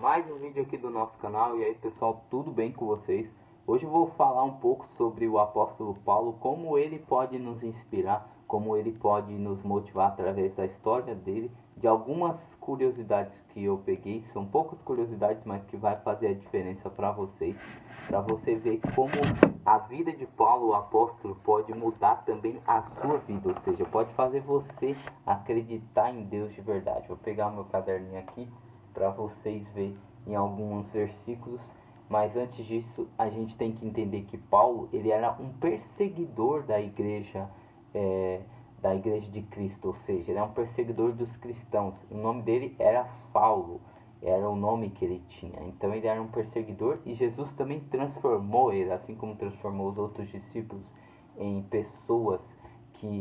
Mais um vídeo aqui do nosso canal. E aí pessoal, tudo bem com vocês? Hoje eu vou falar um pouco sobre o apóstolo Paulo, como ele pode nos inspirar, como ele pode nos motivar através da história dele, de algumas curiosidades que eu peguei. São poucas curiosidades, mas que vai fazer a diferença para vocês, para você ver como a vida de Paulo, o apóstolo, pode mudar também a sua vida, ou seja, pode fazer você acreditar em Deus de verdade. Vou pegar meu caderninho aqui para vocês verem em alguns versículos. Mas antes disso, a gente tem que entender que Paulo, ele era um perseguidor da igreja de Cristo, ou seja, ele é um perseguidor dos cristãos. O nome dele era Saulo, era o nome que ele tinha. Então ele era um perseguidor e Jesus também transformou ele, assim como transformou os outros discípulos em pessoas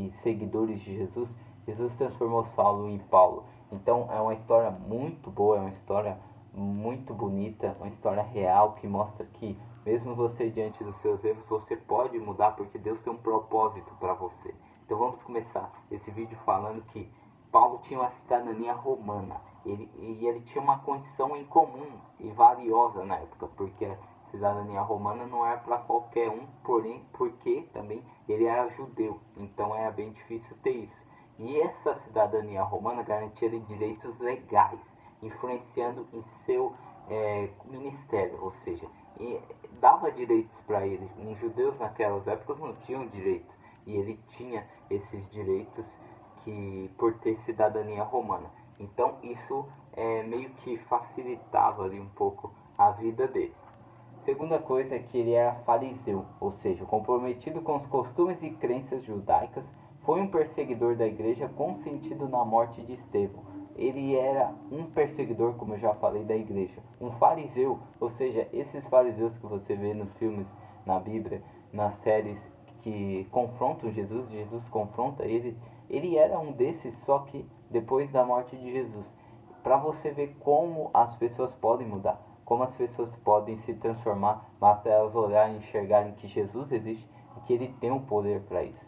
seguidores de Jesus. Jesus transformou Saulo em Paulo. Então é uma história muito boa, é uma história muito bonita, uma história real que mostra que mesmo você diante dos seus erros, você pode mudar porque Deus tem um propósito para você. Então vamos começar esse vídeo falando que Paulo tinha uma cidadania romana. Ele tinha uma condição incomum e valiosa na época, porque a cidadania romana não era para qualquer um, porém, porque também ele era judeu, então era bem difícil ter isso. E essa cidadania romana garantia-lhe direitos legais, influenciando em seu ministério, ou seja, dava direitos para ele. Os judeus naquelas épocas não tinham direito, e ele tinha esses direitos que por ter cidadania romana. Então isso meio que facilitava ali um pouco a vida dele. Segunda coisa é que ele era fariseu, ou seja, comprometido com os costumes e crenças judaicas, foi um perseguidor da igreja consentido na morte de Estevão. Ele era um perseguidor, como eu já falei, da igreja. Um fariseu, ou seja, esses fariseus que você vê nos filmes, na Bíblia, nas séries que confrontam Jesus, Jesus confronta ele. Ele era um desses, só que depois da morte de Jesus. Para você ver como as pessoas podem mudar, como as pessoas podem se transformar, basta elas olharem e enxergarem que Jesus existe e que ele tem o poder para isso.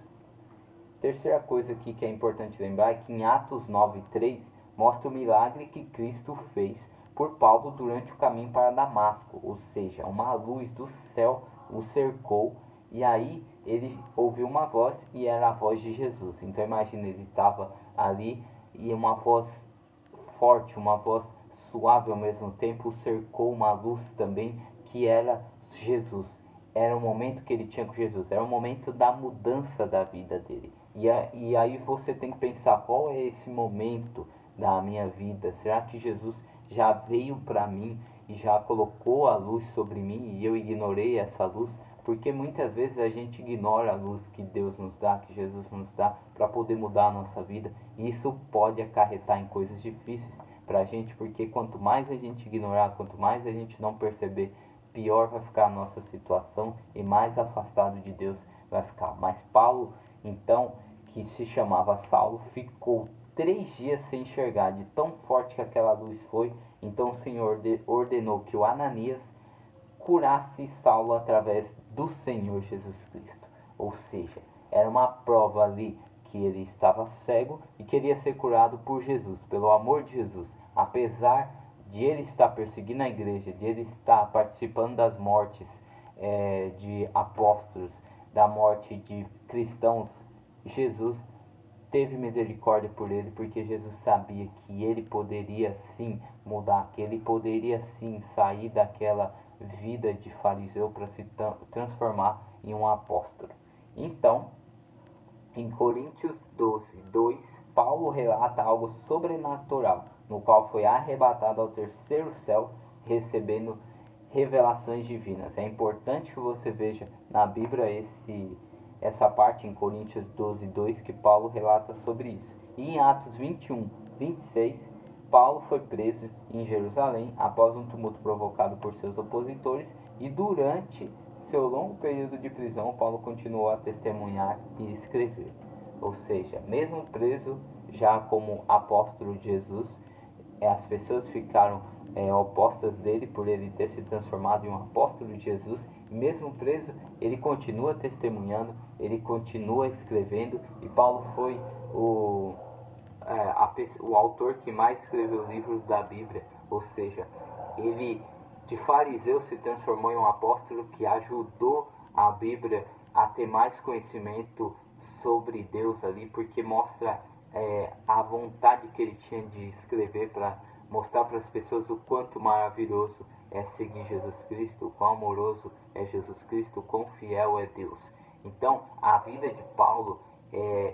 Terceira coisa aqui que é importante lembrar é que em Atos 9:3 mostra o milagre que Cristo fez por Paulo durante o caminho para Damasco, ou seja, uma luz do céu o cercou e aí ele ouviu uma voz e era a voz de Jesus. Então imagina, ele estava ali e uma voz forte, uma voz suave ao mesmo tempo, cercou uma luz também que era Jesus. Era o momento que ele tinha com Jesus, era o momento da mudança da vida dele. E aí você tem que pensar, qual é esse momento da minha vida? Será que Jesus já veio para mim e já colocou a luz sobre mim e eu ignorei essa luz? Porque muitas vezes a gente ignora a luz que Deus nos dá, que Jesus nos dá, para poder mudar a nossa vida. E isso pode acarretar em coisas difíceis para a gente, porque quanto mais a gente ignorar, quanto mais a gente não perceber, pior vai ficar a nossa situação e mais afastado de Deus vai ficar. Mas Paulo, então, que se chamava Saulo, ficou 3 dias sem enxergar, de tão forte que aquela luz foi. Então o Senhor ordenou que o Ananias curasse Saulo através do Senhor Jesus Cristo. Ou seja, era uma prova ali que ele estava cego e queria ser curado por Jesus, pelo amor de Jesus. Apesar de ele estar perseguindo a igreja, de ele estar participando das mortes de apóstolos, da morte de cristãos, Jesus teve misericórdia por ele, porque Jesus sabia que ele poderia sim mudar, que ele poderia sim sair daquela vida de fariseu para se transformar em um apóstolo. Então, em Coríntios 12:2, Paulo relata algo sobrenatural, no qual foi arrebatado ao terceiro céu, recebendo revelações divinas. É importante que você veja na Bíblia essa parte em Coríntios 12:2 que Paulo relata sobre isso. E em Atos 21:26, Paulo foi preso em Jerusalém após um tumulto provocado por seus opositores e durante seu longo período de prisão, Paulo continuou a testemunhar e escrever. Ou seja, mesmo preso já como apóstolo de Jesus, as pessoas ficaram opostas dele por ele ter se transformado em um apóstolo de Jesus. E mesmo preso, ele continua testemunhando, ele continua escrevendo. E Paulo foi o autor que mais escreveu livros da Bíblia. Ou seja, ele de fariseu se transformou em um apóstolo que ajudou a Bíblia a ter mais conhecimento sobre Deus ali, porque mostra a vontade que ele tinha de escrever para mostrar para as pessoas o quanto maravilhoso é seguir Jesus Cristo, o quão amoroso é Jesus Cristo, o quão fiel é Deus. Então, a vida de Paulo,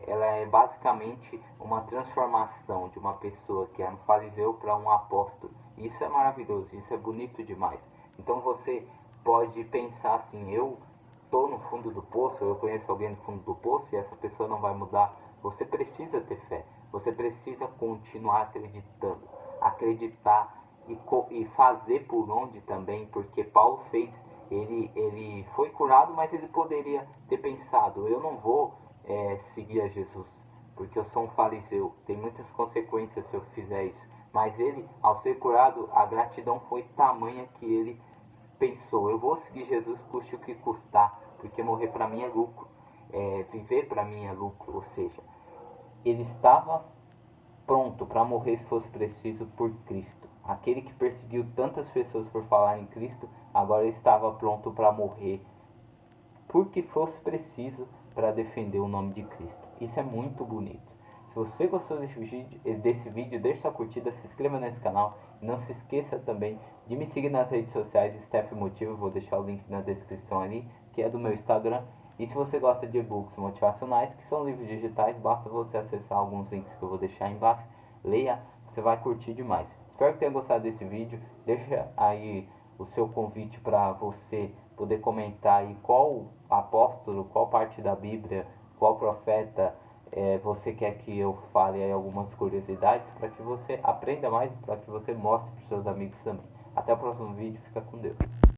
ela é basicamente uma transformação de uma pessoa que era um fariseu para um apóstolo. Isso é maravilhoso, isso é bonito demais. Então você pode pensar assim, eu estou no fundo do poço, eu conheço alguém no fundo do poço e essa pessoa não vai mudar. Você precisa ter fé, você precisa continuar acreditando, acreditar e fazer por onde também, porque Paulo fez, ele foi curado, mas ele poderia ter pensado, eu não vou seguir a Jesus, porque eu sou um fariseu, tem muitas consequências se eu fizer isso. Mas ele, ao ser curado, a gratidão foi tamanha que ele pensou, eu vou seguir Jesus custe o que custar, porque morrer para mim é lucro, viver para mim é lucro, ou seja, ele estava pronto para morrer se fosse preciso por Cristo. Aquele que perseguiu tantas pessoas por falar em Cristo, agora estava pronto para morrer porque fosse preciso para defender o nome de Cristo. Isso é muito bonito. Se você gostou desse vídeo, deixe sua curtida, se inscreva nesse canal. E não se esqueça também de me seguir nas redes sociais, Steph Motivo, vou deixar o link na descrição ali, que é do meu Instagram. E se você gosta de e-books motivacionais, que são livros digitais, basta você acessar alguns links que eu vou deixar aí embaixo. Leia, você vai curtir demais. Espero que tenha gostado desse vídeo. Deixa aí o seu convite para você poder comentar aí qual apóstolo, qual parte da Bíblia, qual profeta você quer que eu fale aí algumas curiosidades para que você aprenda mais, para que você mostre para os seus amigos também. Até o próximo vídeo, fica com Deus.